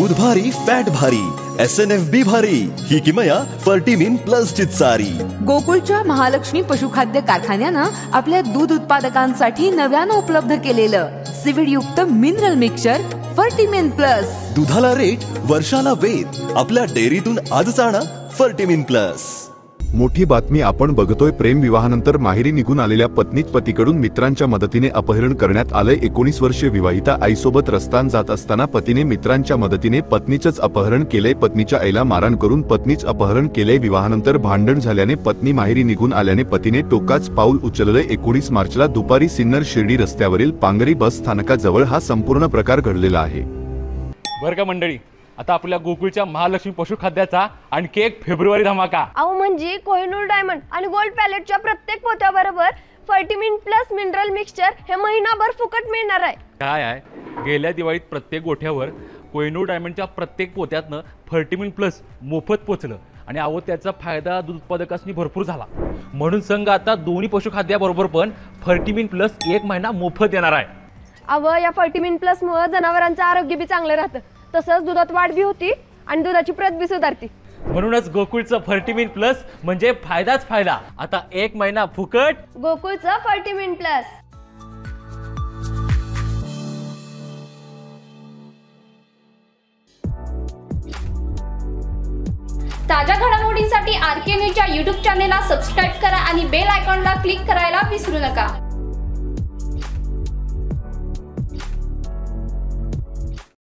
दूध भारी फॅट भारी SNFB भारी ही किमया फर्टिमिन प्लस ची चारी। गोकुळच्या महालक्ष्मी पशुखाद्य कारखान्यानं आपल्या दूध उत्पादकांसाठी नव्यानं उपलब्ध केलेलं सीविड युक्त मिनरल मिक्सचर फर्टिमिन प्लस। दुधाला रेट वर्षाला वेद आपल्या डेअरीतून आजच आणा फर्टिमिन प्लस। मोठी बातमी आपण बघतोय। प्रेम विवाहानंतर माहेरी निघून आलेल्या पत्नीकडून मित्रांच्या मदतीने अपहरण करण्यात आलंय। 19 वर्षीय विवाहिता आईसोबत रस्त्यानं जात असताना पतीने मित्रांच्या मदतीने पत्नीचंच अपहरण केलंय। पत्नीच्या आईला मारहाण करून पत्नीच अपहरण केलंय। विवाहानंतर भांडण झाल्याने पत्नी माहेरी निघून आल्याने पतीने टोकाच पाऊल उचललंय। 19 मार्चला दुपारी सिन्नर शिर्डी रस्त्यावरील पांगरी बस स्थानकाजवळ हा संपूर्ण प्रकार घडलेला आहे। बरं का मंडळी, आता आपल्या गोकुळच्या महालक्ष्मी पशुखाद्याचा आणखी एक फेब्रुवारी धमाका। अहो म्हणजे कोहिनूर डायमंड आणि गोल्ड पॅलेटच्या प्रत्येक पोत्याबरोबर फर्टिमिन प्लस मिनरल मिक्सचर हे महिनाभर फुकट मिळणार आहे। काय आहे, गेल्या दिवाळीत प्रत्येक गोठ्यावर कोहिनूर डायमंडच्या प्रत्येक पोत्यातनं फर्टिमिन प्लस मोफत पोचलं आणि अहो त्याचा फायदा दूध उत्पादकांनी भरपूर झाला। म्हणून संघ आता दोन्ही पशुखाद्याबरोबर पण फर्टिमिन प्लस 1 महिना मोफत देणार आहे। अहो या फर्टिमिन प्लस मुळे जनावरांचं आरोग्य बी चांगलं राहतं, तसंच दुधात वाढ बी होती आणि दुधाची प्रत बी सुधारते। म्हणूनच गोकुळचं फर्टिमिन प्लस म्हणजे फायदाच फायदा। आता 1 महिना फुकट गोकुळचं फर्टिमिन प्लस। ताज्या घडामोडींसाठी RK न्यूजच्या YouTube चॅनेलला सबस्क्राइब करा आणि बेल आयकॉनला क्लिक करायला विसरू नका।